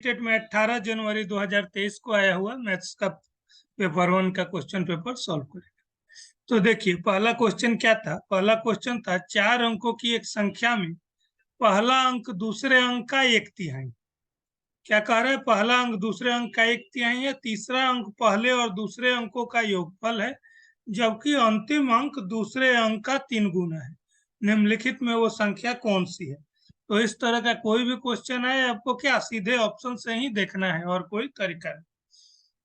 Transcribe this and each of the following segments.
State में 18 जनवरी 2023 को आया हुआ मैथ्स का पेपर 1 का क्वेश्चन पेपर सॉल्व करेंगे। तो देखिए पहला क्वेश्चन क्या था। पहला क्वेश्चन था 4 अंकों की एक संख्या में पहला अंक दूसरे अंक का 1/3। क्या कह रहा है, पहला अंक दूसरे अंक का 1/3 है, तीसरा अंक पहले और दूसरे अंकों का योगफल है, जबकि अंतिम अंक दूसरे अंक का 3 गुना है। निम्नलिखित में वो संख्या कौन सी है। तो इस तरह का कोई भी क्वेश्चन है, आपको क्या सीधे ऑप्शन से ही देखना है और कोई तरीका नहीं।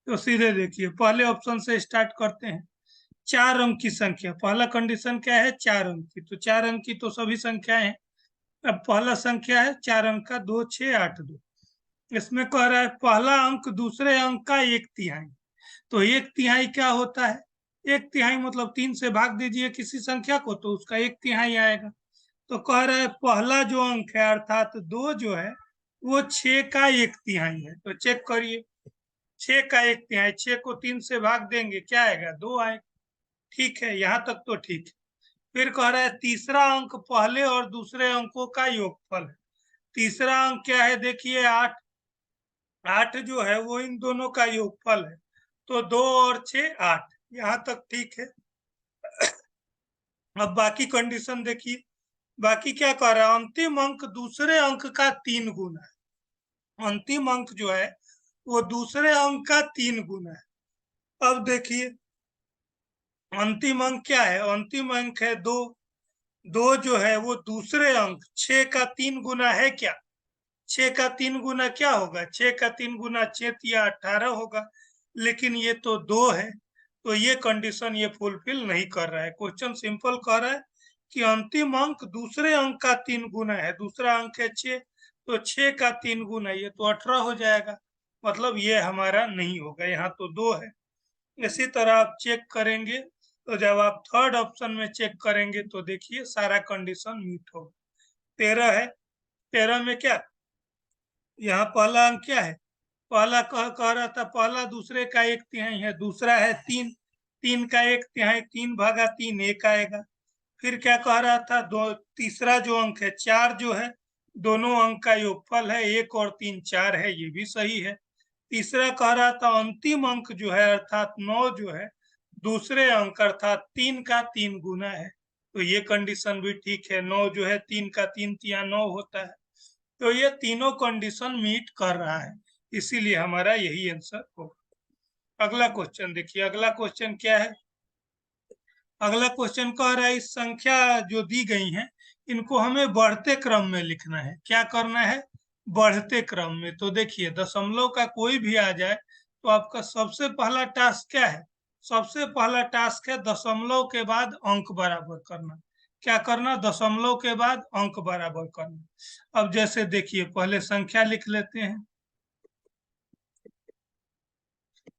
तो सीधे देखिए, पहले ऑप्शन से स्टार्ट करते हैं। 4 अंक की संख्या, पहला कंडीशन क्या है, 4 अंक की। तो 4 अंक की तो सभी संख्याएं हैं। अब पहला संख्या है 4 अंक का 2, 6, 8, 2। इसमें कह रहा है पहला अंक दूसरे अंक का 1/3। तो 1/3 क्या होता है, 1/3 मतलब 3 से भाग दीजिए किसी संख्या को तो उसका 1/3 आएगा। तो कह रहा है पहला जो अंक है अर्थात 2 जो है वो 6 का 1/3 है। तो चेक करिए, 6 का 1/3, 6 को 3 से भाग देंगे क्या आएगा, 2 आएगा। ठीक है, यहाँ तक तो ठीक है। फिर कह रहा है तीसरा अंक पहले और दूसरे अंकों का योगफल है। तीसरा अंक क्या है, देखिए 8। 8 जो है वो इन दोनों का योगफल है। तो 2 और 6 8, यहाँ तक ठीक है। अब बाकी कंडीशन देखिए, बाकी क्या कह रहा है, अंतिम अंक दूसरे अंक का 3 गुना है। अंतिम अंक जो है वो दूसरे अंक का 3 गुना है। अब देखिए अंतिम अंक क्या है, अंतिम अंक है 2। 2 जो है वो दूसरे अंक 6 का 3 गुना है क्या। 6 का 3 गुना क्या होगा, 6 का 3 गुना 6 या 18 होगा। लेकिन ये तो 2 है, तो ये कंडीशन ये फुलफिल नहीं कर रहा है। क्वेश्चन सिंपल कह रहा है कि अंतिम अंक दूसरे अंक का 3 गुना है। दूसरा अंक है 6, तो 6 का 3 गुना ये तो 18 हो जाएगा। मतलब ये हमारा नहीं होगा, यहाँ तो 2 है। इसी तरह आप चेक करेंगे, तो जब आप थर्ड ऑप्शन में चेक करेंगे तो देखिए सारा कंडीशन मीट होगा। 13 है, 13 में क्या, यहाँ पहला अंक क्या है, पहला कह रहा था पहला दूसरे का 1/3 है, दूसरा है 3। 3 का 1/3, 3 भागा 3 1 आएगा। फिर क्या कह रहा था, दो तीसरा जो अंक है 4 जो है दोनों अंक का योगफल है, 1 और 3 4 है, ये भी सही है। तीसरा कह रहा था अंतिम अंक जो है अर्थात 9 जो है दूसरे अंक अर्थात 3 का 3 गुना है। तो ये कंडीशन भी ठीक है, 9 जो है 3 का 3 तिया 9 होता है। तो ये तीनों कंडीशन मीट कर रहा है, इसीलिए हमारा यही आंसर होगा। अगला क्वेश्चन देखिए, अगला क्वेश्चन क्या है। अगला क्वेश्चन कह रहा है इस संख्या जो दी गई है इनको हमें बढ़ते क्रम में लिखना है। क्या करना है, बढ़ते क्रम में। तो देखिए दशमलव का कोई भी आ जाए तो आपका सबसे पहला टास्क क्या है, सबसे पहला टास्क है दशमलव के बाद अंक बराबर करना। क्या करना, दशमलव के बाद अंक बराबर करना। अब जैसे देखिए पहले संख्या लिख लेते हैं।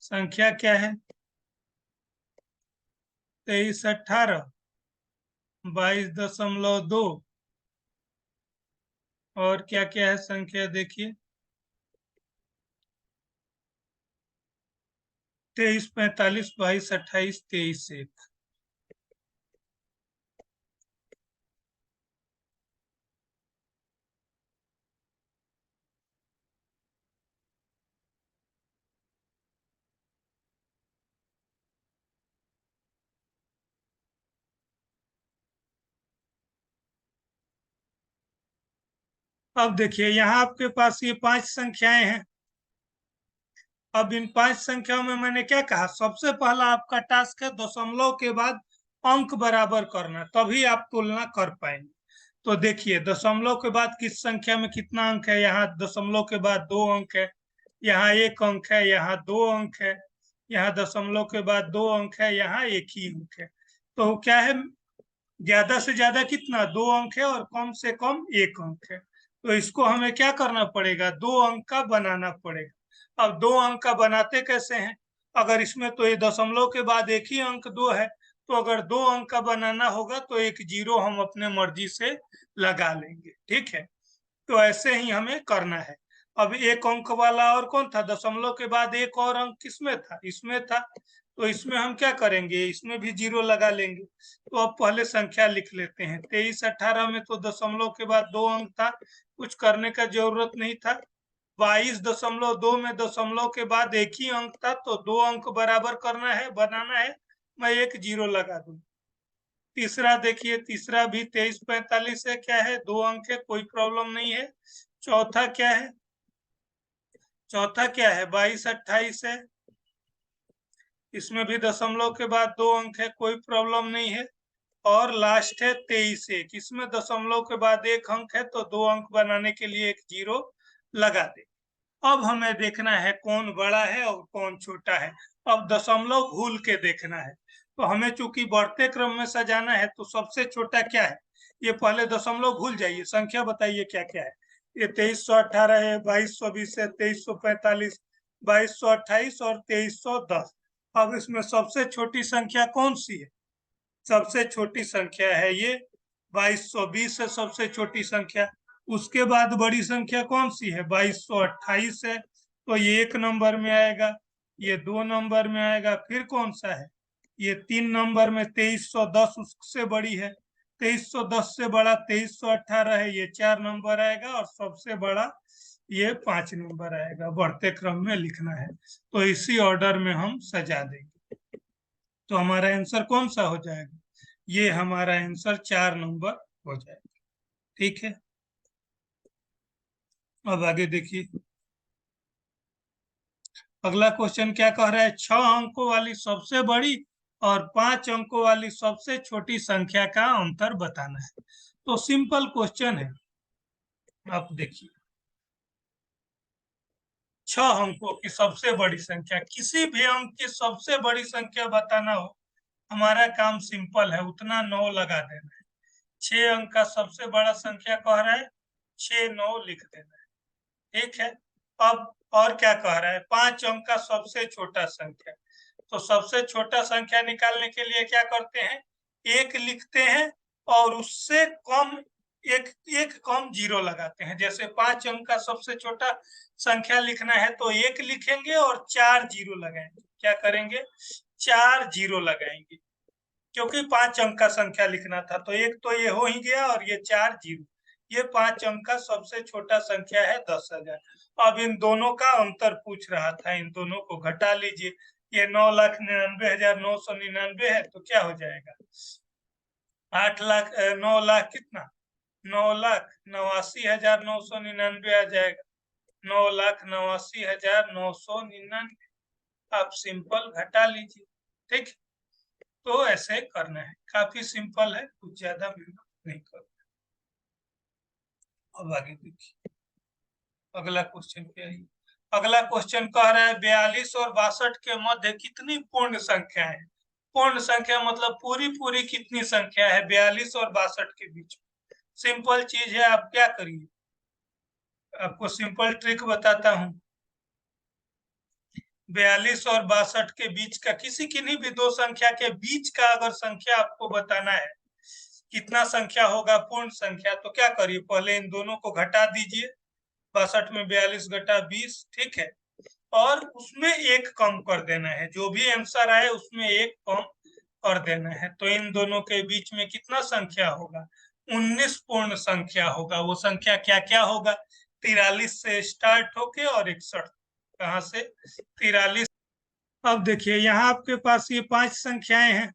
संख्या क्या है, 23 18 22.2। और क्या क्या है संख्या देखिए, 23 45 22 28 23 1। अब देखिए यहाँ आपके पास ये 5 संख्याएं हैं। अब इन 5 संख्याओं में मैंने क्या कहा, सबसे पहला आपका टास्क है दशमलव के बाद अंक बराबर करना, तभी आप तुलना कर पाएंगे। तो देखिए दशमलव के बाद किस संख्या में कितना अंक है, यहाँ दशमलव के बाद 2 अंक है, यहाँ 1 अंक है, यहाँ 2 अंक है, यहाँ दशमलव के बाद 2 अंक है, यहाँ 1 ही अंक है। तो क्या है, ज्यादा से ज्यादा कितना, 2 अंक है, और कम से कम 1 अंक है। तो इसको हमें क्या करना पड़ेगा, 2 अंक का बनाना पड़ेगा। अब 2 अंक का बनाते कैसे हैं, अगर इसमें तो ये दशमलव के बाद एक ही अंक 2 है, तो अगर 2 अंक का बनाना होगा तो एक जीरो हम अपने मर्जी से लगा लेंगे। ठीक है, तो ऐसे ही हमें करना है। अब 1 अंक वाला और कौन था, दशमलव के बाद एक और अंक किसमें था, इसमें था। तो इसमें हम क्या करेंगे, इसमें भी जीरो लगा लेंगे। तो अब पहले संख्या लिख लेते हैं। 23 18 में तो दशमलव के बाद 2 अंक था, कुछ करने का जरूरत नहीं था। 22.2 में दशमलव के बाद एक ही अंक था, तो 2 अंक बराबर करना है, बनाना है, मैं एक जीरो लगा दूं। तीसरा देखिए, तीसरा भी 23:45 है, क्या है, 2 अंक है, कोई प्रॉब्लम नहीं है। चौथा क्या है, चौथा क्या है, 22:28 है, इसमें भी दशमलव के बाद 2 अंक है, कोई प्रॉब्लम नहीं है। और लास्ट है 23:1, इसमें दशमलव के बाद 1 अंक है, तो 2 अंक बनाने के लिए एक जीरो लगा दे। अब हमें देखना है कौन बड़ा है और कौन छोटा है। अब दशमलव भूल के देखना है, तो हमें चूंकि बढ़ते क्रम में सजाना है, तो सबसे छोटा क्या है, ये पहले दशमलव भूल जाइए, संख्या बताइए क्या क्या है। ये 2318 है, 2220 है, 2345, 2228 और 2310। अब इसमें सबसे छोटी संख्या कौन सी है, सबसे छोटी संख्या है ये 2220 है, सबसे छोटी संख्या। उसके बाद बड़ी संख्या कौन सी है, 2228 है, तो ये 1 नंबर में आएगा, ये 2 नंबर में आएगा। फिर कौन सा है, ये 3 नंबर में 2310 उससे बड़ी है, 2310 से बड़ा 2318 है, ये 4 नंबर आएगा। और सबसे बड़ा ये 5 नंबर आएगा। बढ़ते क्रम में लिखना है, तो इसी ऑर्डर में हम सजा देंगे। तो हमारा आंसर कौन सा हो जाएगा, ये हमारा आंसर 4 नंबर हो जाएगा। ठीक है, अब आगे देखिए, अगला क्वेश्चन क्या कह रहा है, 6 अंकों वाली सबसे बड़ी और 5 अंकों वाली सबसे छोटी संख्या का अंतर बताना है। तो सिंपल क्वेश्चन है, आप देखिए, 6 अंकों की सबसे बड़ी संख्या, किसी भी अंक की सबसे बड़ी संख्या बताना हो, हमारा काम सिंपल है, उतना 9 लगा देना है। 6 अंक का सबसे बड़ा संख्या कह रहा है, 6 9 लिख देना है। ठीक है, अब और क्या कह रहा है, 5 अंक का सबसे छोटा संख्या। तो सबसे छोटा संख्या निकालने के लिए क्या करते हैं, 1 लिखते हैं और उससे कम एक एक कम जीरो लगाते हैं। जैसे 5 अंक का सबसे छोटा संख्या लिखना है, तो 1 लिखेंगे और 4 जीरो लगाएंगे। क्या करेंगे, 4 जीरो लगाएंगे, क्योंकि 5 अंक का संख्या लिखना था, तो एक तो ये हो ही गया और ये 4 जीरो। ये 5 अंक का सबसे छोटा संख्या है 10,000। अब इन दोनों का अंतर पूछ रहा था, इन दोनों को घटा लीजिए। ये 9,99,999 है, तो क्या हो जाएगा, 9 लाख कितना, 9,89,999 आ जाएगा, 9,89,999। आप सिंपल घटा लीजिए। ठीक, तो ऐसे करना है, काफी सिंपल है, कुछ ज्यादा मेहनत नहीं करना। अब आगे देखिए, अगला क्वेश्चन क्या है, अगला क्वेश्चन कह रहा है 42 और 62 के मध्य कितनी पूर्ण संख्या है। पूर्ण संख्या मतलब पूरी पूरी कितनी संख्या है 42 और 62 के बीच। सिंपल चीज है, आप क्या करिए, आपको सिंपल ट्रिक बताता हूँ। 42 और 62 के बीच का, किसी किन्हीं भी दो संख्या के बीच का अगर संख्या आपको बताना है, कितना संख्या होगा पूर्ण संख्या, तो क्या करिए, पहले इन दोनों को घटा दीजिए। 62 में 42 घटा 20, ठीक है, और उसमें एक कम कर देना है, जो भी आंसर आए उसमें एक कम कर देना है। तो इन दोनों के बीच में कितना संख्या होगा, 19 पूर्ण संख्या होगा। वो संख्या क्या क्या होगा, 43 से स्टार्ट होके और 61, कहाँ से, 43। अब देखिए, यहाँ आपके पास ये 5 संख्याएं हैं।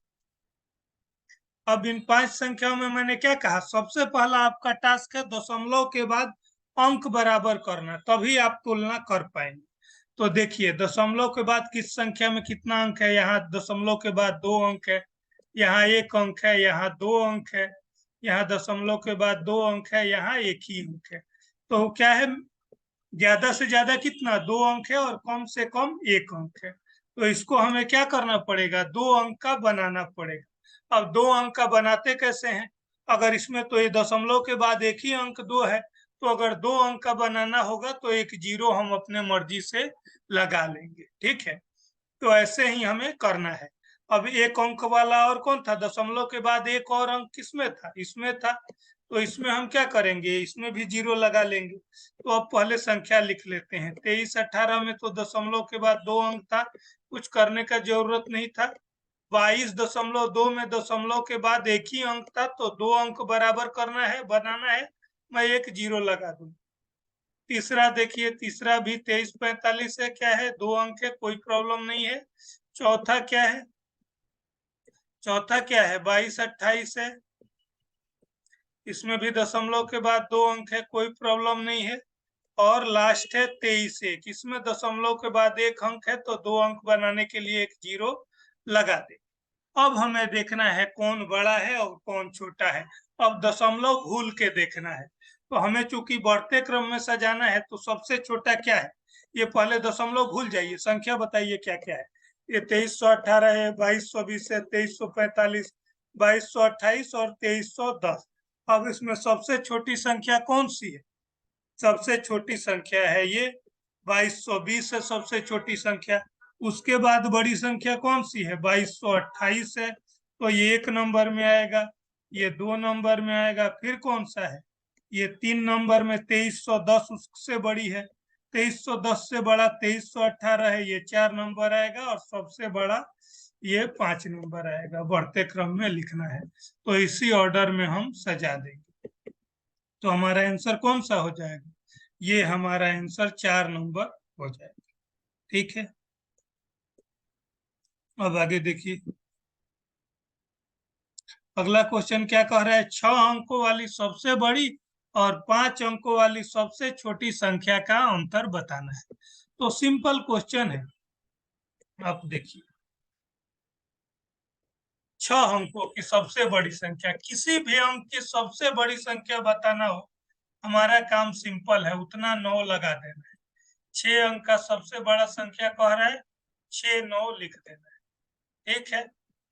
अब इन 5 संख्याओं में मैंने क्या कहा, सबसे पहला आपका टास्क है दशमलव के बाद अंक बराबर करना, तभी आप तुलना कर पाएंगे। तो देखिए, दशमलव के बाद किस संख्या में कितना अंक है, यहाँ दशमलव के बाद 2 अंक है, यहाँ 1 अंक है, यहाँ 2 अंक है, यहाँ दशमलव के बाद 2 अंक है, यहाँ 1 ही अंक है। तो क्या है, ज्यादा से ज्यादा कितना, 2 अंक है, और कम से कम 1 अंक है। तो इसको हमें क्या करना पड़ेगा, 2 अंक का बनाना पड़ेगा। अब 2 अंक का बनाते कैसे हैं, अगर इसमें तो ये दशमलव के बाद एक ही अंक 2 है, तो अगर 2 अंक का बनाना होगा तो एक जीरो हम अपने मर्जी से लगा लेंगे। ठीक है, तो ऐसे ही हमें करना है। अब 1 अंक वाला और कौन था, दशमलव के बाद एक और अंक किसमें था, इसमें था, तो इसमें हम क्या करेंगे, इसमें भी जीरो लगा लेंगे। तो अब पहले संख्या लिख लेते हैं। 2318 में तो दशमलव के बाद 2 अंक था, कुछ करने का जरूरत नहीं था। 22.2 में दशमलव के बाद एक ही अंक था, तो 2 अंक बराबर करना है, बनाना है, मैं एक जीरो लगा दूं। तीसरा देखिए, तीसरा भी 2345 है, क्या है, 2 अंक है, कोई प्रॉब्लम नहीं है। चौथा क्या है, चौथा क्या है, 2228 है, इसमें भी दशमलव के बाद 2 अंक है, कोई प्रॉब्लम नहीं है। और लास्ट है 23 इसमें दशमलव के बाद 1 अंक है, तो 2 अंक बनाने के लिए एक 0 लगा दे। अब हमें देखना है कौन बड़ा है और कौन छोटा है। अब दशमलव भूल के देखना है, तो हमें चूंकि बढ़ते क्रम में सजाना है, तो सबसे छोटा क्या है, ये पहले दशमलव भूल जाइए, संख्या बताइए क्या क्या है। ये 2318 है, 2220 है, 2345, 2228 और 2310। अब इसमें सबसे छोटी संख्या कौन सी है, सबसे छोटी संख्या है ये 2220 है, सबसे छोटी संख्या। उसके बाद बड़ी संख्या कौन सी है, 2228 है, तो ये 1 नंबर में आएगा, ये 2 नंबर में आएगा। फिर कौन सा है, ये 3 नंबर में 2310 उससे बड़ी है, 2310 से बड़ा 2318 है, ये 4 नंबर आएगा। और सबसे बड़ा ये 5 नंबर आएगा। बढ़ते क्रम में लिखना है, तो इसी ऑर्डर में हम सजा देंगे। तो हमारा आंसर कौन सा हो जाएगा, ये हमारा आंसर 4 नंबर हो जाएगा। ठीक है, अब आगे देखिए, अगला क्वेश्चन क्या कह रहा है, 6 अंकों वाली सबसे बड़ी और 5 अंकों वाली सबसे छोटी संख्या का अंतर बताना है। तो सिंपल क्वेश्चन है, आप देखिए, 6 अंकों की सबसे बड़ी संख्या, किसी भी अंक की सबसे बड़ी संख्या बताना हो, हमारा काम सिंपल है, उतना 9 लगा देना है। 6 अंक का सबसे बड़ा संख्या कह रहा है, 6 9 लिख देना है। ठीक है,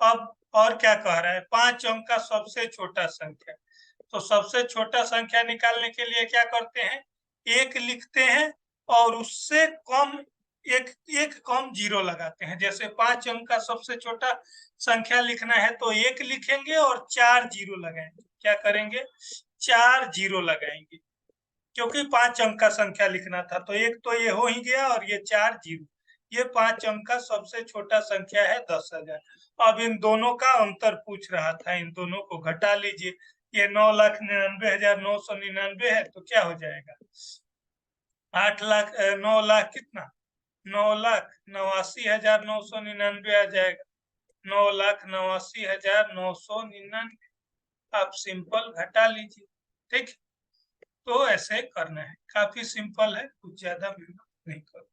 अब और क्या कह रहा है, 5 अंक का सबसे छोटा संख्या। तो सबसे छोटा संख्या निकालने के लिए क्या करते हैं, 1 लिखते हैं और उससे कम एक एक कम 0 लगाते हैं। जैसे 5 अंक का सबसे छोटा संख्या लिखना है, तो 1 लिखेंगे और 4 0 लगाएंगे। क्या करेंगे, 4 0 लगाएंगे, क्योंकि 5 अंक का संख्या लिखना था। तो एक तो ये हो ही गया और ये 4 0। ये 5 अंक का सबसे छोटा संख्या है 10,000। अब इन दोनों का अंतर पूछ रहा था, इन दोनों को घटा लीजिए। ये 9,99,999 है, तो क्या हो जाएगा, 8 लाख 9 लाख कितना, 9,89,999 आ जाएगा, 9,89,999। आप सिंपल घटा लीजिए। ठीक, तो ऐसे करना है, काफी सिंपल है, कुछ ज्यादा मेहनत नहीं करना।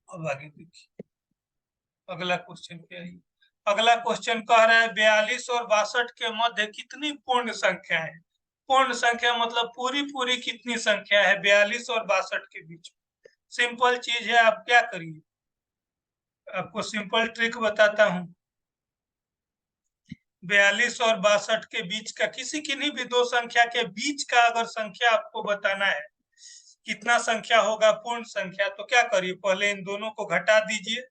अब आगे देखिए, अगला क्वेश्चन क्या है, अगला क्वेश्चन कह रहा है 42 और 62 के मध्य कितनी पूर्ण संख्या है। पूर्ण संख्या मतलब पूरी पूरी कितनी संख्या है 42 और 62 के बीच। सिंपल चीज है, आप क्या करिए, आपको सिंपल ट्रिक बताता हूँ। 42 और 62 के बीच का, किसी किन्हीं भी दो संख्या के बीच का अगर संख्या आपको बताना है, कितना संख्या होगा पूर्ण संख्या, तो क्या करिए, पहले इन दोनों को घटा दीजिए।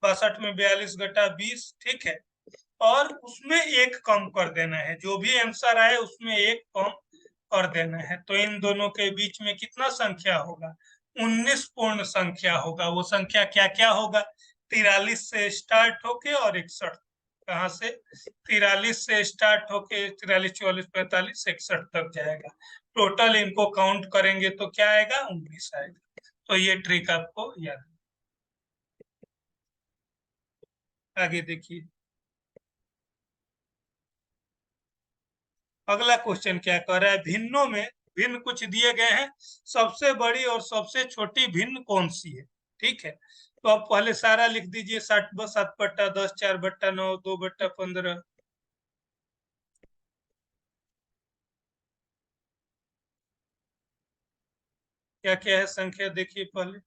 62 में 42 घटा 20, ठीक है, और उसमें 1 कम कर देना है, जो भी आंसर आए उसमें 1 कम कर देना है। तो इन दोनों के बीच में कितना संख्या होगा, 19 पूर्ण संख्या होगा। वो संख्या क्या क्या होगा, 43 से स्टार्ट होके और 61, कहाँ से, 43 से स्टार्ट होके 43 44 45 61 तक जाएगा। टोटल इनको काउंट करेंगे तो क्या आएगा, 19 आएगा। तो ये ट्रिक आपको याद है। आगे देखिए, अगला क्वेश्चन क्या कर रहा है, भिन्नों में भिन्न कुछ दिए गए हैं, सबसे बड़ी और सबसे छोटी भिन्न कौन सी है। ठीक है, तो आप पहले सारा लिख दीजिए, 7/10, 4/9, 2/15। क्या क्या है संख्या देखिए पहले,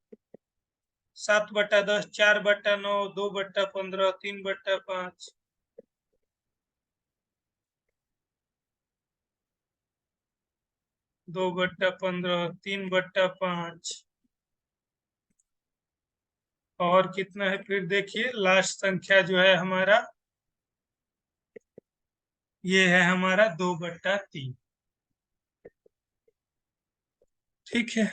7/10, 4/9, 2/15, 3/5। 2/15, 3/5 और कितना है, फिर देखिए लास्ट संख्या जो है हमारा, ये है हमारा 2/3। ठीक है,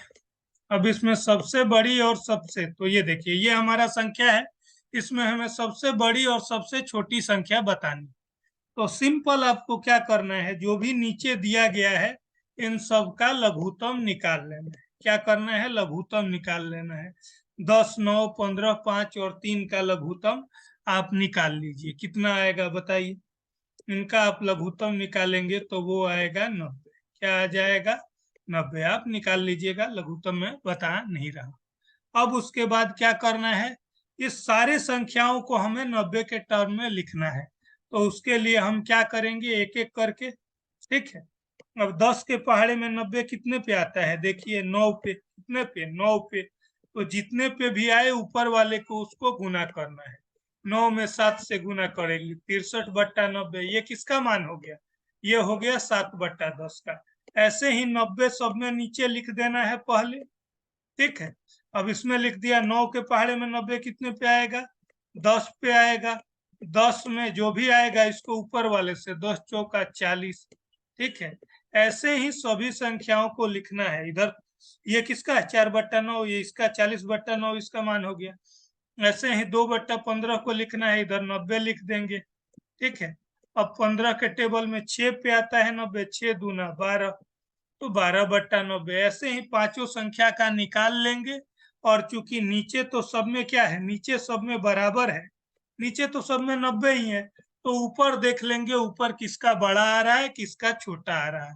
अब इसमें सबसे बड़ी और सबसे, तो ये देखिए ये हमारा संख्या है, इसमें हमें सबसे बड़ी और सबसे छोटी संख्या बतानी। तो सिंपल आपको क्या करना है, जो भी नीचे दिया गया है इन सब का लघुत्तम निकाल लेना है। क्या करना है? लघुत्तम निकाल लेना है। 10, 9, 15, 5 और 3 का लघुत्तम आप निकाल लीजिए। कितना आएगा बताइए? इनका आप लघुत्तम निकालेंगे तो वो आएगा 90। क्या आ जाएगा? 90। आप निकाल लीजिएगा, लघुत्तम में बता नहीं रहा। अब उसके बाद क्या करना है? इस सारे संख्याओं को हमें 90 के टर्म में लिखना है। तो उसके लिए हम क्या करेंगे? एक एक करके। ठीक है। अब 10 के पहाड़े में 90 कितने पे आता है? देखिए 9 पे। कितने पे? 9 पे। तो जितने पे भी आए ऊपर वाले को उसको गुना करना है। 9 में 7 से गुना करेंगे, 63/90। ये किसका मान हो गया? ये हो गया 7/10 का। ऐसे ही 90 सब में नीचे लिख देना है पहले। ठीक है। अब इसमें लिख दिया। 9 के पहाड़े में 90 कितने पे आएगा? 10 पे आएगा। 10 में जो भी आएगा इसको ऊपर वाले से 10 चौका 40। ठीक है। ऐसे ही सभी संख्याओं को लिखना है इधर। ये किसका है? 4/9। ये इसका 40/9 इसका मान हो गया। ऐसे ही 2/15 को लिखना है, इधर 90 लिख देंगे। ठीक है। अब 15 के टेबल में 6 पे आता है 90। 6 दूना 12, तो 12/90। ऐसे ही पांचों संख्या का निकाल लेंगे। और चूंकि नीचे तो सब में क्या है? नीचे सब में बराबर है। नीचे तो सब में 90 ही है। तो ऊपर देख लेंगे, ऊपर किसका बड़ा आ रहा है, किसका छोटा आ रहा है।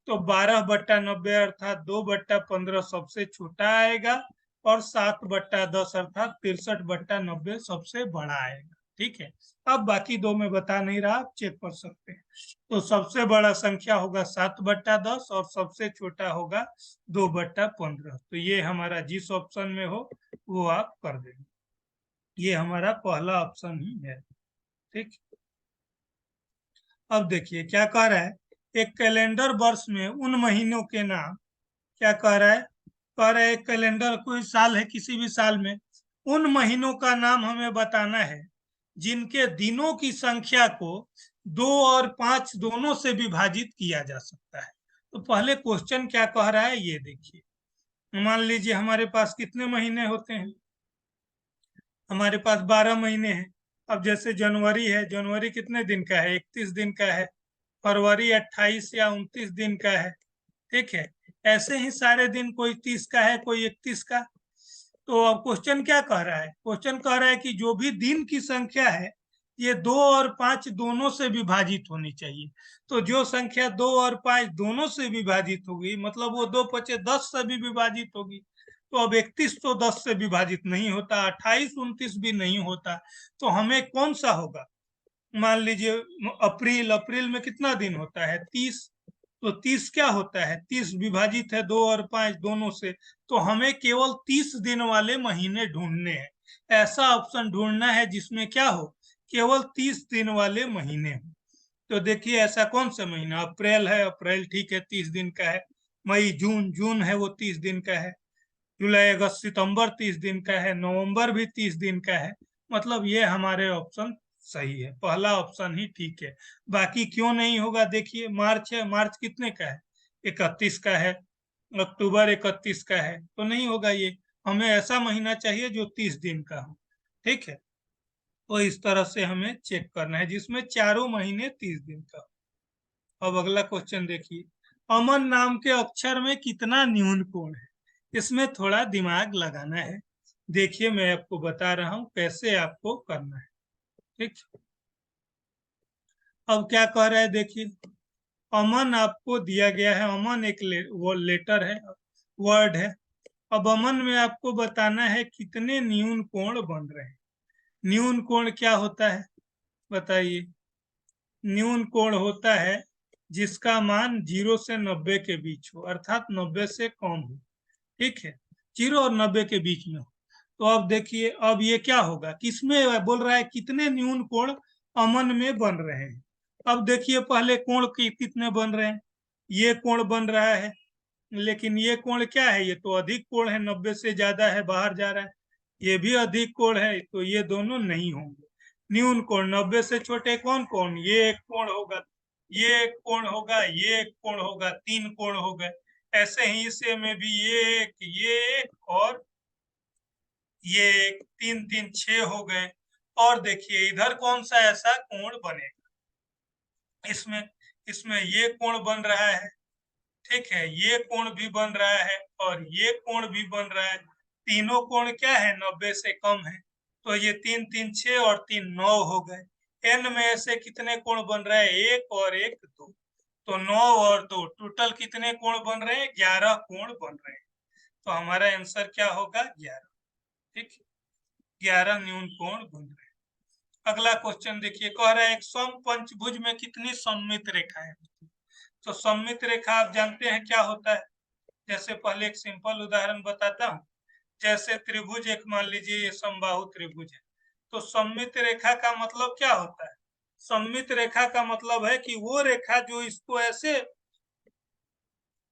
तो 12/90 अर्थात 2/15 सबसे छोटा आएगा। और 7/10 अर्थात 63/90 सबसे बड़ा आएगा। ठीक है। अब बाकी दो में बता नहीं रहा, आप चेक कर सकते हैं। तो सबसे बड़ा संख्या होगा 7/10 और सबसे छोटा होगा 2/15। तो ये हमारा जिस ऑप्शन में हो वो आप कर देंगे। ये हमारा पहला ऑप्शन ही है। ठीक। अब देखिए क्या कह रहा है। एक कैलेंडर वर्ष में उन महीनों के नाम। क्या कह रहा है? कह रहा है एक कैलेंडर कोई साल है, किसी भी साल में उन महीनों का नाम हमें बताना है जिनके दिनों की संख्या को 2 और 5 दोनों से विभाजित किया जा सकता है। तो पहले क्वेश्चन क्या कह रहा है ये देखिए। मान लीजिए हमारे पास कितने महीने होते हैं? हमारे पास 12 महीने हैं। अब जैसे जनवरी है, जनवरी कितने दिन का है? 31 दिन का है। फरवरी 28 या 29 दिन का है। ठीक है। ऐसे ही सारे दिन, कोई 30 का है, कोई 31 का। तो अब क्वेश्चन क्या कह रहा है? क्वेश्चन कह रहा है कि जो भी दिन की संख्या है ये 2 और 5 दोनों से विभाजित होनी चाहिए। तो जो संख्या 2 और 5 दोनों से विभाजित होगी मतलब वो 2 पचे 10 से भी विभाजित होगी। तो अब 31 तो 10 से विभाजित नहीं होता, 28, 29 भी नहीं होता। तो हमें कौन सा होगा? मान लीजिए अप्रैल। अप्रैल में कितना दिन होता है? 30। तो 30 क्या होता है? 30 विभाजित है 2 और 5 दोनों से। तो हमें केवल 30 दिन वाले महीने ढूंढने हैं। ऐसा ऑप्शन ढूंढना है जिसमें क्या हो? केवल 30 दिन वाले महीने हो। तो देखिए ऐसा कौन सा महीना? अप्रैल है। अप्रैल ठीक है, 30 दिन का है। मई जून, जून है वो 30 दिन का है। जुलाई अगस्त सितंबर 30 दिन का है। नवंबर भी 30 दिन का है। मतलब ये हमारे ऑप्शन सही है, पहला ऑप्शन ही ठीक है। बाकी क्यों नहीं होगा? देखिए मार्च है। मार्च कितने का है? 31 का है। अक्टूबर 31 का है, तो नहीं होगा ये। हमें ऐसा महीना चाहिए जो 30 दिन का हो। ठीक है। तो इस तरह से हमें चेक करना है जिसमें चारों महीने 30 दिन का हो। अब अगला क्वेश्चन देखिए। अमन नाम के अक्षर में कितना न्यून कोण है? इसमें थोड़ा दिमाग लगाना है। देखिए मैं आपको बता रहा हूं कैसे आपको करना है। ठीक। अब क्या कह रहा है देखिए। अमन आपको दिया गया है। अमन एक वो लेटर है, वर्ड है। अब अमन में आपको बताना है कितने न्यून कोण बन रहे हैं। न्यून कोण क्या होता है बताइए? न्यून कोण होता है जिसका मान 0 से 90 के बीच हो, अर्थात 90 से कम हो। ठीक है। 0 और 90 के बीच में हो। तो अब देखिए अब ये क्या होगा? किसमें बोल रहा है? कितने न्यून कोण अमन में बन रहे हैं। अब देखिए पहले कोण कितने बन रहे हैं। ये कोण बन रहा है, लेकिन ये कोण क्या है? ये तो अधिक कोण है, 90 से ज्यादा है, बाहर जा रहा है। ये भी अधिक कोण है, तो ये दोनों नहीं होंगे। न्यून कोण 90 से छोटे कौन कौन? ये एक कोण होगा, ये एक कोण होगा, ये एक कोण होगा, 3 कोण हो गए। ऐसे ही इसे में भी ये एक और ये एक, 3 3 6 हो गए। और देखिए इधर कौन सा ऐसा कोण बनेगा? इसमें इसमें ये कोण बन रहा है। ठीक है, ये कोण भी बन रहा है और ये कोण भी बन रहा है। तीनों कोण क्या है, 90 से कम है। तो ये 3 3 6 और 3 9 हो गए। n में से कितने कोण बन रहे हैं, 1 और 1 2। तो 9 और 2 टोटल कितने कोण बन रहे हैं, 11 कोण बन रहे हैं। तो हमारा आंसर क्या होगा, 11। ठीक, 11 न्यून कोण बन रहे हैं। अगला क्वेश्चन देखिए, कह रहा है एक समपंचभुज में कितनी सममित रेखाएं होती हैं। तो सममित रेखा आप जानते हैं क्या होता है। जैसे पहले एक सिंपल उदाहरण बताता हूँ। जैसे त्रिभुज एक मान लीजिए, ये समबाहु त्रिभुज है। तो सममित रेखा का मतलब क्या होता है, सममित रेखा का मतलब है कि वो रेखा जो इसको ऐसे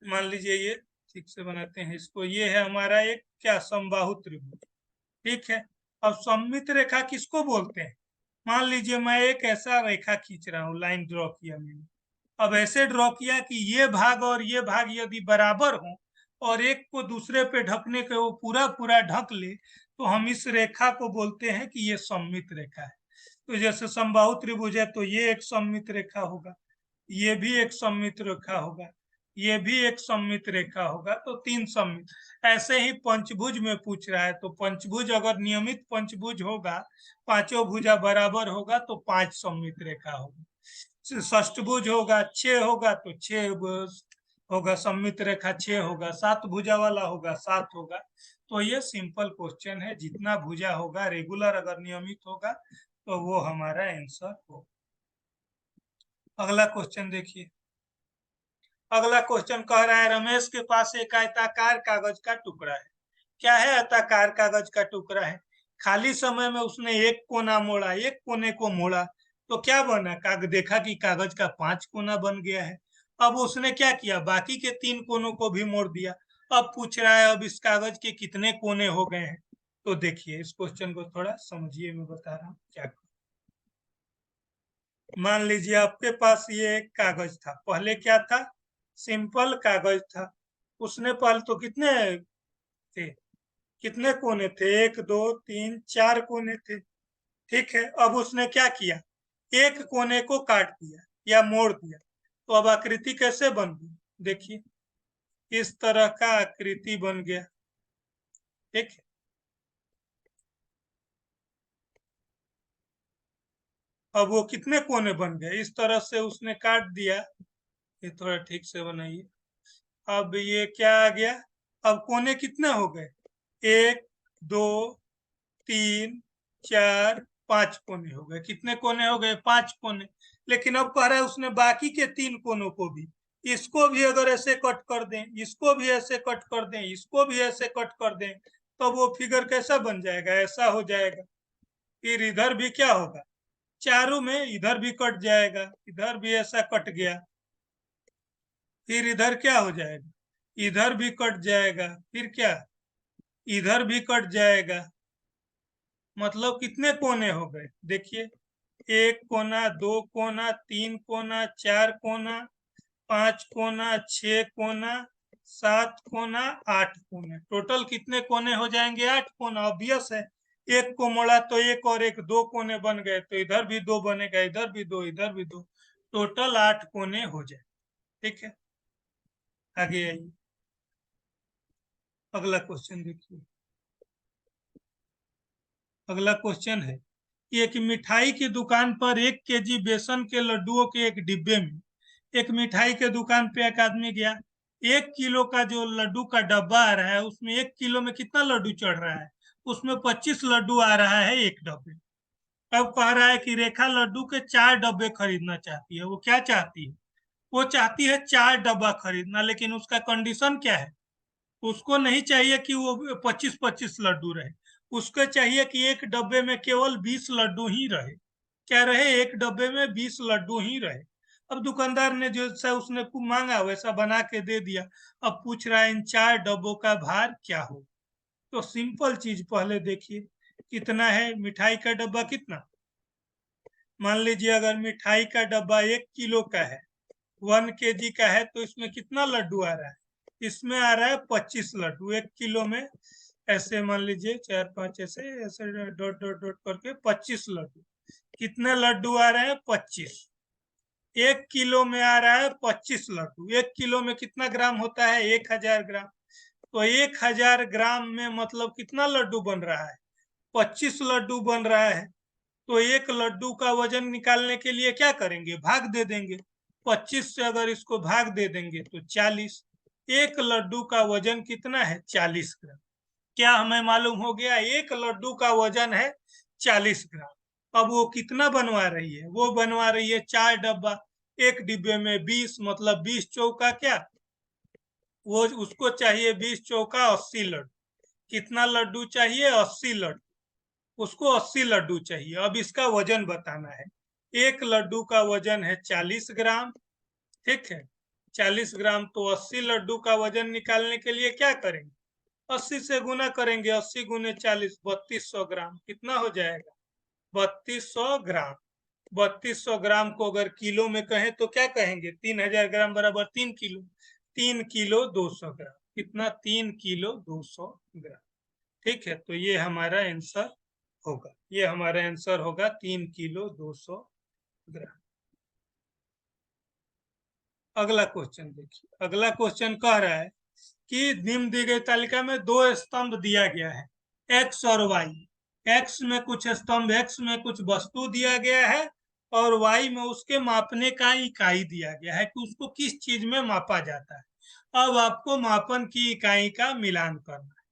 मान लीजिए, ये ठीक से बनाते हैं इसको, ये है हमारा एक क्या, समबाहु त्रिभुज। ठीक है, अब सममित रेखा किसको बोलते हैं, मान लीजिए मैं एक ऐसा रेखा खींच रहा हूँ, लाइन ड्रॉ किया मैंने। अब ऐसे ड्रॉ किया कि ये भाग और ये भाग यदि बराबर हो और एक को दूसरे पे ढकने के वो पूरा पूरा ढक ले, तो हम इस रेखा को बोलते हैं कि ये सममित रेखा है। तो जैसे समबाहु त्रिभुज है तो ये एक सममित रेखा होगा, ये भी एक सममित रेखा होगा, ये भी एक सममित रेखा होगा। तो 3 सममित। ऐसे ही पंचभुज में पूछ रहा है, तो पंचभुज अगर नियमित पंचभुज होगा, पांचों भुजा बराबर होगा तो 5 सममित रेखा होगी। षष्ठभुज होगा, 6 होगा तो 6 होगा, सममित रेखा 6 होगा। 7 भुजा वाला होगा, 7 होगा। तो ये सिंपल क्वेश्चन है, जितना भुजा होगा रेगुलर अगर नियमित होगा तो वो हमारा आंसर होगा। अगला क्वेश्चन देखिए, अगला क्वेश्चन कह रहा है रमेश के पास एक आयताकार कागज का टुकड़ा है। क्या है, आयताकार कागज का टुकड़ा है। खाली समय में उसने एक कोना मोड़ा, एक कोने को मोड़ा, तो क्या बना, देखा कि कागज का 5 कोना बन गया है। अब उसने क्या किया, बाकी के 3 कोनों को भी मोड़ दिया। अब पूछ रहा है अब इस कागज के कितने कोने हो गए हैं। तो देखिए इस क्वेश्चन को थोड़ा समझिए, मैं बता रहा हूँ क्या। मान लीजिए आपके पास ये एक कागज था, पहले क्या था, सिंपल कागज था। उसने पहले तो कितने थे, कितने कोने थे, 1 2 3 4 कोने थे। ठीक है, अब उसने क्या किया, एक कोने को काट दिया या मोड़ दिया। तो अब आकृति कैसे बन गई, देखिए इस तरह का आकृति बन गया। ठीक है, अब वो कितने कोने बन गए, इस तरह से उसने काट दिया। ये थोड़ा ठीक से बनाइए। अब ये क्या आ गया, अब कोने कितने हो गए, 1 2 3 4 5 कोने हो गए। कितने कोने हो गए, 5 कोने। लेकिन अब कह रहा है उसने बाकी के 3 कोनों को भी, इसको भी अगर ऐसे कट कर दें, इसको भी ऐसे कट कर दें, इसको भी ऐसे कट कर दें, तो वो फिगर कैसा बन जाएगा, ऐसा हो जाएगा। फिर इधर भी क्या होगा, चारों में इधर भी कट जाएगा, इधर भी ऐसा कट गया। फिर इधर क्या हो जाएगा, इधर भी कट जाएगा। फिर क्या, इधर भी कट जाएगा। मतलब कितने कोने हो गए, देखिए 1 कोना, 2 कोना, 3 कोना, 4 कोना, 5 कोना, 6 कोना, 7 कोना, 8 कोने। टोटल कितने कोने हो जाएंगे, 8 कोना। ऑब्वियस है, एक को मोड़ा तो एक और एक 2 कोने बन गए, तो इधर भी 2 बनेगा, इधर भी 2, इधर भी 2। टोटल 8 कोने हो जाए। ठीक है, आगे आइए, अगला क्वेश्चन देखिए। अगला क्वेश्चन है कि एक मिठाई की दुकान पर 1 केजी बेसन के लड्डुओं के एक डिब्बे में, एक मिठाई के दुकान पे एक आदमी गया, 1 किलो का जो लड्डू का डब्बा आ रहा है उसमें 1 किलो में कितना लड्डू चढ़ रहा है, उसमें 25 लड्डू आ रहा है एक डब्बे। अब कह रहा है कि रेखा लड्डू के 4 डब्बे खरीदना चाहती है। वो क्या चाहती है, वो चाहती है 4 डब्बा खरीदना, लेकिन उसका कंडीशन क्या है, उसको नहीं चाहिए कि वो 25-25 लड्डू रहे, उसको चाहिए कि एक डब्बे में केवल 20 लड्डू ही रहे। क्या रहे, एक डब्बे में 20 लड्डू ही रहे। अब दुकानदार ने जैसा उसने मांगा वैसा बना के दे दिया। अब पूछ रहा है इन 4 डब्बों का भार क्या हो। तो सिंपल चीज पहले देखिए, कितना है मिठाई का डब्बा, कितना, मान लीजिए अगर मिठाई का डब्बा 1 किलो का है, 1 केजी का है, तो इसमें कितना लड्डू आ रहा है, इसमें आ रहा है 25 लड्डू 1 किलो में। ऐसे मान लीजिए 4 5 ऐसे ऐसे डॉट डॉट डॉट करके 25 लड्डू। कितने लड्डू आ रहे हैं, 25। 1 किलो में आ रहा है 25 लड्डू। 1 किलो में कितना ग्राम होता है? 1000 ग्राम। तो 1000 ग्राम में मतलब कितना लड्डू बन रहा है? 25 लड्डू बन रहा है। तो एक लड्डू का वजन निकालने के लिए क्या करेंगे? भाग दे देंगे। 25 से अगर इसको भाग दे देंगे तो 40। एक लड्डू का वजन कितना है? 40 ग्राम। क्या हमें मालूम हो गया? एक लड्डू का वजन है 40 ग्राम। अब वो कितना बनवा रही है? वो बनवा रही है 4 डब्बा। एक डिब्बे में 20, मतलब 20 चौका क्या, वो उसको चाहिए 20 चौका 80 लड्डू। कितना लड्डू चाहिए? 80 लड्डू। उसको 80 लड्डू चाहिए। अब इसका वजन बताना है। एक लड्डू का वजन है 40 ग्राम, ठीक है। 40 ग्राम, तो 80 लड्डू का वजन निकालने के लिए क्या करेंगे? 80 से गुना करेंगे। 80 गुने 40, 3200 ग्राम। कितना हो जाएगा? 3200 ग्राम। 3200 ग्राम को अगर किलो में कहें तो क्या कहेंगे? 3000 ग्राम बराबर 3 किलो। 3 किलो 200 ग्राम। कितना? 3 किलो 200 ग्राम। ठीक है, तो ये हमारा आंसर होगा। ये हमारा आंसर होगा 3 किलो 200 ग्राम। अगला क्वेश्चन देखिए। अगला क्वेश्चन कह रहा है कि निम्न दी गई तालिका में दो स्तंभ दिया गया है, एक्स और वाई। एक्स में कुछ स्तंभ, एक्स में कुछ वस्तु दिया गया है और वाई में उसके मापने का इकाई दिया गया है कि उसको किस चीज में मापा जाता है। अब आपको मापन की इकाई का मिलान करना है।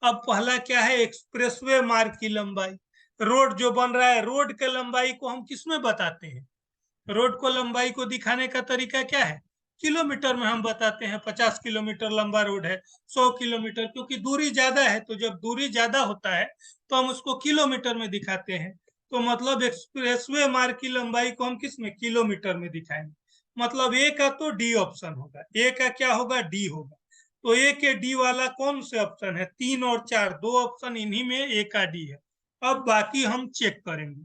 अब पहला क्या है? एक्सप्रेसवे मार्ग की लंबाई। रोड जो बन रहा है, रोड के लंबाई को हम किस में बताते हैं? रोड को लंबाई को दिखाने का तरीका क्या है? किलोमीटर में हम बताते हैं। 50 किलोमीटर लंबा रोड है, 100 किलोमीटर, क्योंकि दूरी ज्यादा है। तो जब दूरी ज्यादा होता है तो हम उसको किलोमीटर में दिखाते हैं। तो मतलब एक्सप्रेसवे मार्ग की लंबाई को हम किस में? किलोमीटर में दिखाएंगे। मतलब ए का तो डी ऑप्शन होगा। ए का क्या होगा? डी होगा। तो ए के डी वाला कौन से ऑप्शन है? 3 और 4, दो ऑप्शन, इन्हीं में ए का डी है। अब बाकी हम चेक करेंगे।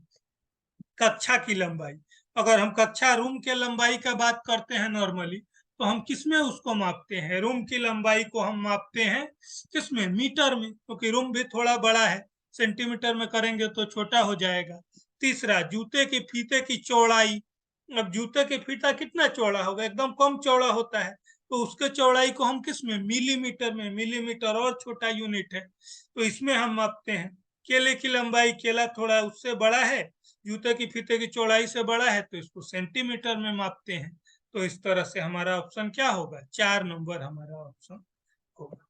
कक्षा की लंबाई, अगर हम कक्षा रूम के लंबाई का बात करते हैं नॉर्मली, तो हम किसमें उसको मापते हैं? रूम की लंबाई को हम मापते हैं किसमें? मीटर में, क्योंकि रूम भी थोड़ा बड़ा है। सेंटीमीटर में करेंगे तो छोटा हो जाएगा। तीसरा, जूते के फीते की चौड़ाई। अब जूते के फीता कितना चौड़ा होगा? एकदम कम चौड़ा होता है। तो उसके चौड़ाई को हम किसमें? मिलीमीटर में। मिलीमीटर और छोटा यूनिट है, तो इसमें हम मापते हैं। केले की लंबाई, केला थोड़ा उससे बड़ा है, जूते की फीते की चौड़ाई से बड़ा है, तो इसको सेंटीमीटर में मापते हैं। तो इस तरह से हमारा ऑप्शन क्या होगा? 4 नंबर हमारा ऑप्शन होगा।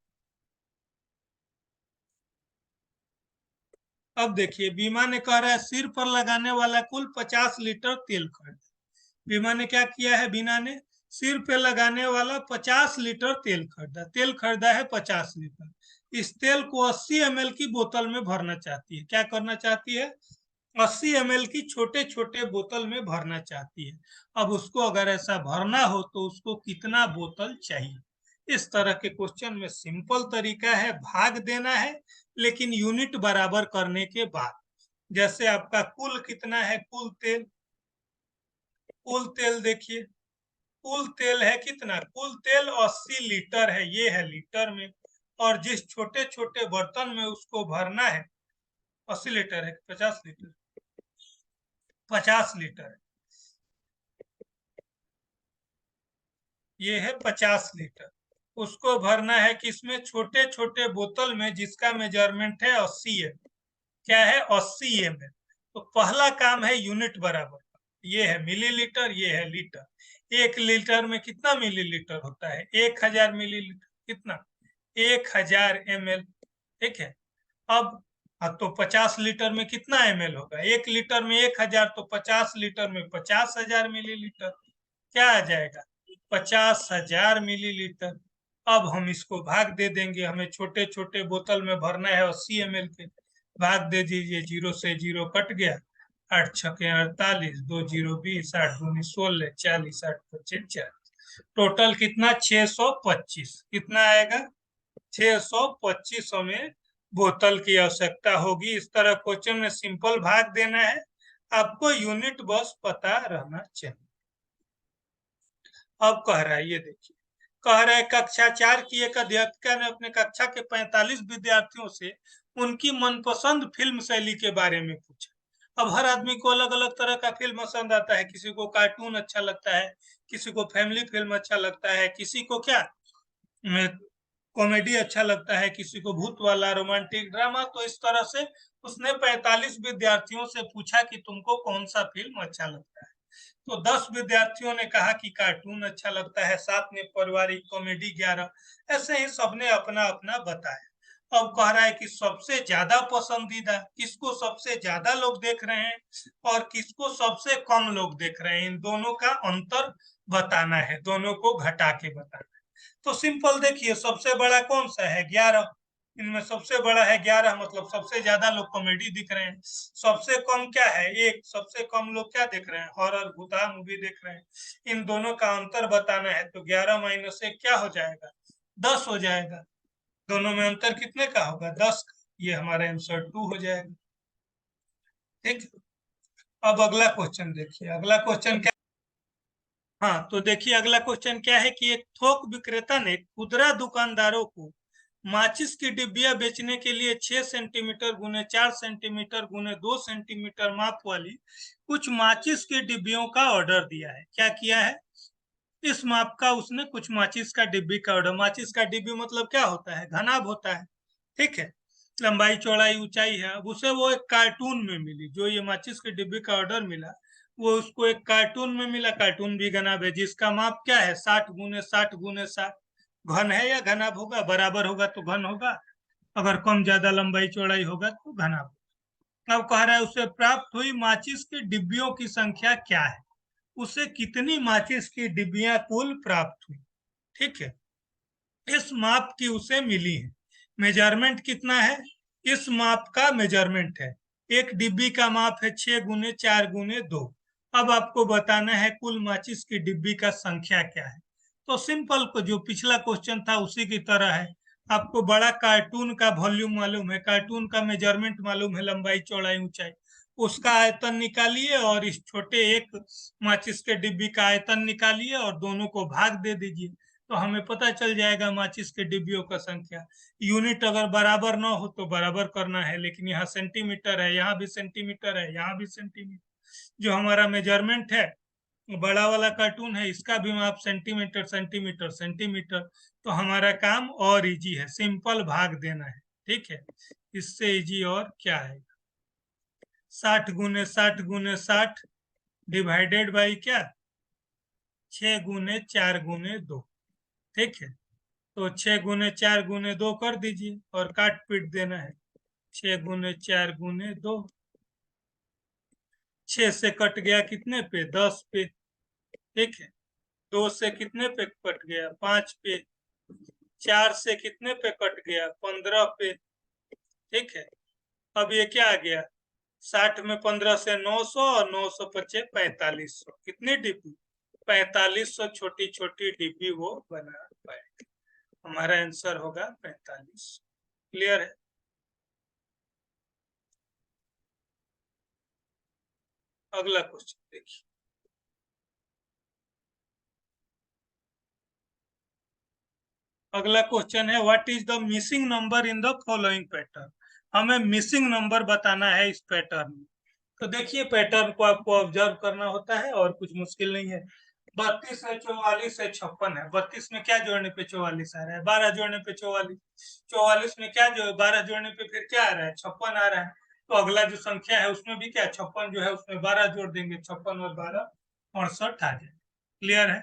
अब देखिए, बीमा ने कह रहा है सिर पर लगाने वाला कुल 50 लीटर तेल खरीदा। बीमा ने क्या किया है? बीमा ने सिर पे लगाने वाला 50 लीटर तेल खरीदा। तेल खरीदा है 50 लीटर। इस तेल को 80 ml की बोतल में भरना चाहती है। क्या करना चाहती है? 80 ml की छोटे छोटे बोतल में भरना चाहती है। अब उसको अगर ऐसा भरना हो तो उसको कितना बोतल चाहिए? इस तरह के क्वेश्चन में सिंपल तरीका है, भाग देना है, लेकिन यूनिट बराबर करने के बाद। जैसे आपका कुल कितना है? कुल तेल देखिए, कुल तेल है कितना? कुल तेल 80 लीटर है, ये है लीटर में। और जिस छोटे छोटे बर्तन में उसको भरना है, 80 लीटर है, 50 लीटर? 50 लीटर, ये है 50 लीटर। उसको भरना है किसमें? छोटे छोटे बोतल में, जिसका मेजरमेंट है 80 एम। क्या है? 80 ml। तो पहला काम है यूनिट बराबर। ये है मिलीलीटर, ये है लीटर। 1 लीटर में कितना मिलीलीटर होता है? 1000 मिलीलीटर। कितना? 1000 ml। ठीक है। अब हाँ, तो 50 लीटर में कितना ml होगा? 1 लीटर में 1000, तो 50 लीटर में 50,000 मिलीलीटर। क्या आ जाएगा? 50,000 मिलीलीटर। अब हम इसको भाग दे देंगे। हमें छोटे छोटे बोतल में भरना है 80 ml के। भाग दे दीजिए, जीरो से जीरो कट गया। 8 छके 48, 2 जीरो 20, 8 दूनी 16, 40, 8 पच्चीस 40। टोटल कितना? 625। कितना आएगा? 625 हमें बोतल की आवश्यकता होगी। इस तरह क्वेश्चन में सिंपल भाग देना है, आपको यूनिट बस पता रहना चाहिए। अब कह रहा है, ये देखिए, कह रहा है कक्षा 4 की एक अध्यापिका ने अपने कक्षा के 45 विद्यार्थियों से उनकी मनपसंद फिल्म शैली के बारे में पूछा। अब हर आदमी को अलग अलग तरह का फिल्म पसंद आता है, किसी को कार्टून अच्छा लगता है, किसी को फैमिली फिल्म अच्छा लगता है, किसी को क्या कॉमेडी अच्छा लगता है, किसी को भूत वाला, रोमांटिक ड्रामा। तो इस तरह से उसने 45 विद्यार्थियों से पूछा कि तुमको कौन सा फिल्म अच्छा लगता है। तो 10 विद्यार्थियों ने कहा कि कार्टून अच्छा लगता है, 7 ने पारिवारिक कॉमेडी, 11 ऐसे ही सबने अपना अपना बताया। अब कह रहा है कि सबसे ज्यादा पसंदीदा किसको सबसे ज्यादा लोग देख रहे हैं और किसको सबसे कम लोग देख रहे हैं, इन दोनों का अंतर बताना है, दोनों को घटा के बताना है। तो सिंपल देखिए, सबसे बड़ा कौन सा है? 11। इनमें सबसे बड़ा है 11, मतलब सबसे ज्यादा लोग कॉमेडी दिख रहे हैं। सबसे कम क्या है? 1। सबसे कम लोग क्या देख रहे हैं? हॉरर भूता मूवी देख रहे हैं। इन दोनों का अंतर बताना है, तो 11 माइनस 1 क्या हो जाएगा? 10 हो जाएगा। दोनों में अंतर कितने का होगा? 10 का। ये हमारा आंसर 2 हो जाएगा। ठीक। अब अगला क्वेश्चन देखिए, अगला क्वेश्चन क्या? हाँ, तो देखिए अगला क्वेश्चन क्या है कि एक थोक विक्रेता ने खुदरा दुकानदारों को माचिस की डिब्बियां बेचने के लिए 6 सेंटीमीटर गुने 4 सेंटीमीटर गुने 2 सेंटीमीटर माप वाली कुछ माचिस की डिब्बियों का ऑर्डर दिया है। क्या किया है? इस माप का उसने कुछ माचिस का डिब्बी का ऑर्डर। माचिस का डिब्बी मतलब क्या होता है? घनाभ होता है। ठीक है, लंबाई चौड़ाई ऊंचाई है। अब उसे वो एक कार्टून में मिली, जो ये माचिस के डिब्बे का ऑर्डर मिला वो उसको एक कार्टून में मिला। कार्टून भी घनाभ है, जिसका माप क्या है? 60 गुने 60 गुने 60। घन है या घनाभ होगा? बराबर होगा तो घन होगा, अगर कम ज्यादा लंबाई चौड़ाई होगा तो घनाभ। अब कह रहा है उसे प्राप्त हुई माचिस की डिब्बियों की संख्या क्या है, उसे कितनी माचिस की डिब्बियां कुल प्राप्त हुई। ठीक है, इस माप की उसे मिली है। मेजरमेंट कितना है? इस माप का मेजरमेंट है, एक डिब्बी का माप है 6 गुने 4 गुने 2। अब आपको बताना है कुल माचिस की डिब्बी का संख्या क्या है। तो सिंपल को जो पिछला क्वेश्चन था उसी की तरह है। आपको बड़ा कार्टून का वॉल्यूम मालूम है, कार्टून का मेजरमेंट मालूम है, लंबाई चौड़ाई ऊंचाई, उसका आयतन निकालिए और इस छोटे एक माचिस के डिब्बी का आयतन निकालिए और दोनों को भाग दे दीजिए, तो हमें पता चल जाएगा माचिस के डिब्बियों का संख्या। यूनिट अगर बराबर ना हो तो बराबर करना है, लेकिन यहाँ सेंटीमीटर है, यहाँ भी सेंटीमीटर है, यहाँ भी सेंटीमीटर। जो हमारा मेजरमेंट है, बड़ा वाला कार्टून है, इसका भी माप सेंटीमीटर सेंटीमीटर सेंटीमीटर। तो हमारा काम और इजी है, सिंपल भाग देना है। ठीक है, इससे इजी और क्या है? 60 गुने 60 गुने 60 डिवाइडेड बाई क्या? 6 गुने 4 गुने 2। ठीक है, तो 6 गुने 4 गुने 2 कर दीजिए और काट पीट देना है। 6 गुने 4 गुने 2, 6 से कट गया कितने पे? 10 पे। ठीक है, 2 से कितने पे कट गया? 5 पे। 4 से कितने पे कट गया? 15 पे। ठीक है, अब ये क्या आ गया? 60 में 15 से 900 और 900 पचे 4500। कितनी डिब्बी? 4500 छोटी छोटी डिब्बी वो बना पाए। हमारा आंसर होगा 45। क्लियर है? अगला क्वेश्चन देखिए। अगला क्वेश्चन है what is the missing number in the following pattern. हमें मिसिंग नंबर बताना है इस पैटर्न में। तो देखिए, पैटर्न को आपको ऑब्जर्व करना होता है और कुछ मुश्किल नहीं है। 32 है, 44 है, 56 है। 32 में क्या जोड़ने पे 44 आ रहा है? 12 जोड़ने पे 44। 44 में क्या जो 12 जोड़ने पे फिर क्या आ रहा है? 56 आ रहा है। तो अगला जो संख्या है उसमें भी क्या 56 जो है उसमें 12 जोड़ देंगे, 56 और 12 68 आ जाए। क्लियर है?